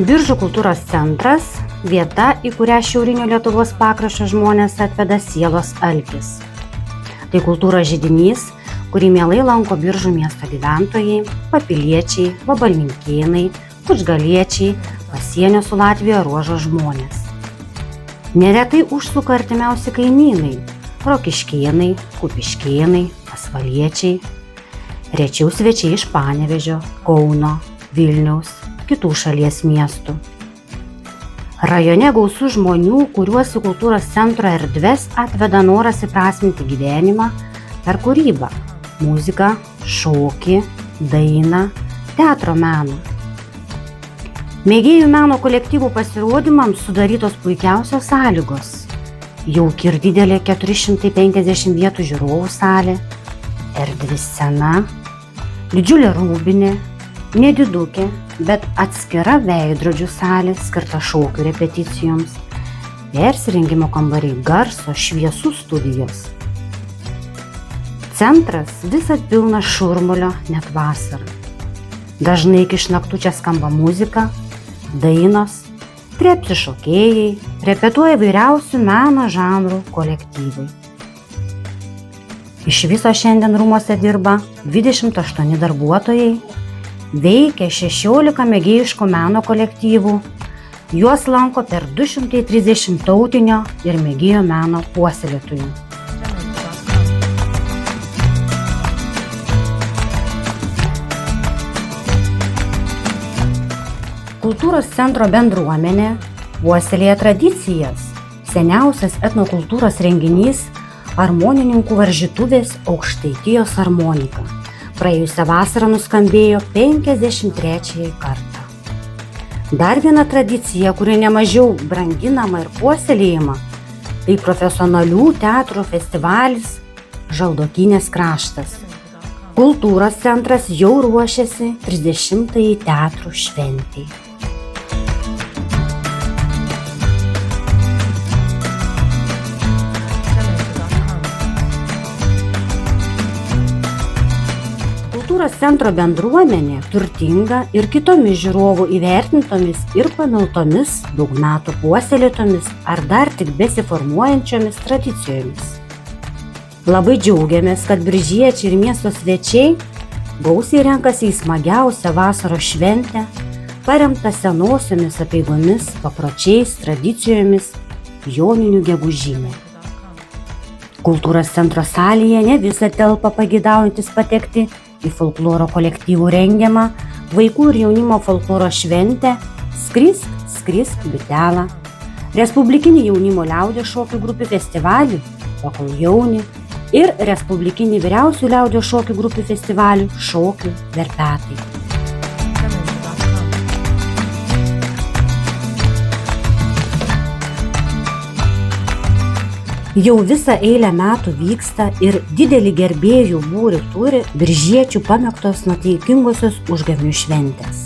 Biržų kultūros centras – vieta, į kurią šiaurinio Lietuvos pakraščio žmonės atveda sielos alkis. Tai kultūros židinys, kurį mielai lanko Biržų miesto gyventojai, papiliečiai, vabalninkėnai, kučgaliečiai, pasienio su Latvija ruožo žmonės. Neretai užsuka artimiausi kaimynai – rokiškėnai, kupiškėnai, pasvaliečiai, rečiau svečiai iš Panevėžio, Kauno, Vilniaus, kitų šalies miestų. Rajone gausu žmonių, kuriuos į kultūros centro erdves atveda noras įprasminti gyvenimą per kūrybą, muziką, šokį, dainą, teatro meną. Mėgėjų meno kolektyvų pasirodymams sudarytos puikiausios sąlygos. Jauki ir didelė 450 vietų žiūrovų salė, erdvi scena, didžiulė rūbinė, nedidukė, bet atskira veidrodžių salė skirta šokių repeticijoms, persirengimo kambariai, garso, šviesų studijos. Centras visad pilnas šurmulio net vasarą. Dažnai iki išnaktų čia skamba muzika, dainos, trepsi šokėjai, repetuoja įvairiausių meno žanrų kolektyvai. Iš viso šiandien rūmuose dirba 28 darbuotojai, veikia 16 mėgėjiško meno kolektyvų, juos lanko per 230 tautinio ir mėgėjo meno puoselėtojų. Kultūros centro bendruomenė puoselėja tradicijas. Seniausias etnokultūros renginys – armonininkų varžytuvės Aukštaitijos armonika. Praėjusią vasarą nuskambėjo 53 kartą. Dar viena tradicija, kuri nemažiau branginama ir puoselėjama, tai profesionalių teatrų festivalis Žaldokynės kraštas. Kultūros centras jau ruošiasi 30-ąjį teatrų šventei. Kultūros centro bendruomenė turtinga ir kitomis žiūrovų įvertintomis ir pamiltomis, daug metų puoselėtomis ar dar tik besiformuojančiomis tradicijomis. Labai džiaugiamės, kad biržiečiai ir miesto svečiai gausiai renkasi į smagiausią vasaros šventę, paremtą senosiomis apeigomis, papročiais, tradicijomis, joninių gegužinė. Kultūros centro salėje ne visą telpa pageidaujantis patekti į folkloro kolektyvų rengiamą vaikų ir jaunimo folkloro šventę Skrisk, skrisk, bitelą, respublikinį jaunimo liaudies šokių grupių festivalį Pakol jauni ir respublikinį vyriausių liaudies šokių grupių festivalį Šokių verpetai. Jau visą eilę metų vyksta ir didelį gerbėjų būrį turi biržiečių pamėgtos nuotaikingosios užgavėnių šventės.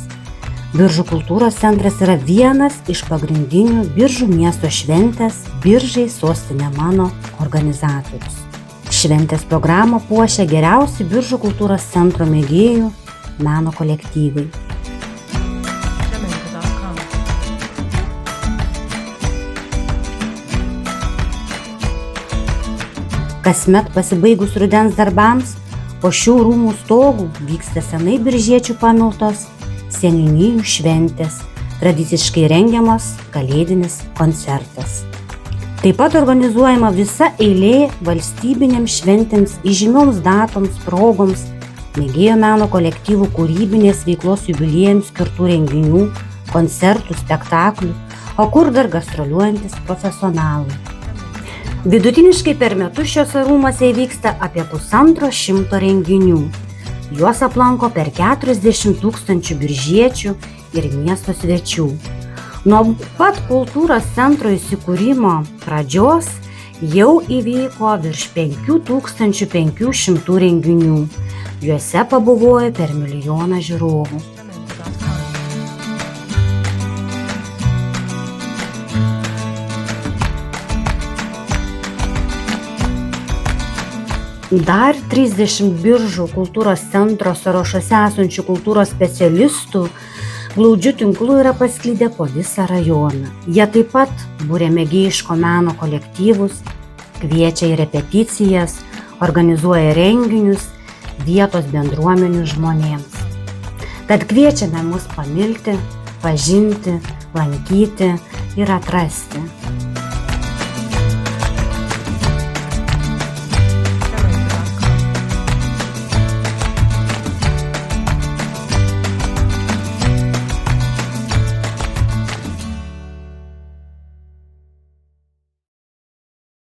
Biržų kultūros centras yra vienas iš pagrindinių Biržų miesto šventės Biržai sostinė mano organizatorius. Šventės programą puošia geriausi Biržų kultūros centro mėgėjų meno kolektyvai. Kasmet pasibaigus rudens darbams, po šių rūmų stogų vyksta senai biržiečių pamiltos seniūnijų šventės, tradiciškai rengiamas kalėdinis koncertas. Taip pat organizuojama visa eilė valstybinėms šventėms, įžymioms datoms, progoms, mėgėjo meno kolektyvų kūrybinės veiklos jubiliejams skirtų renginių, koncertų, spektaklių, o kur dar gastroliuojantis profesionalai. Vidutiniškai per metus šiuose rūmuose įvyksta apie 150 renginių. Juos aplanko per 40 000 biržiečių ir miesto svečių. Nuo pat kultūros centro įsikūrimo pradžios jau įvyko virš 5500 renginių. Juose pabuvojo per 1 milijoną žiūrovų. Dar 30 Biržų kultūros centro sąrašuose esančių kultūros specialistų glaudžiu tinklu yra pasklidę po visą rajoną. Jie taip pat būrė mėgėjiško meno kolektyvus, kviečia į repeticijas, organizuoja renginius vietos bendruomenių žmonėms. Tad kviečiame mus pamilti, pažinti, lankyti ir atrasti.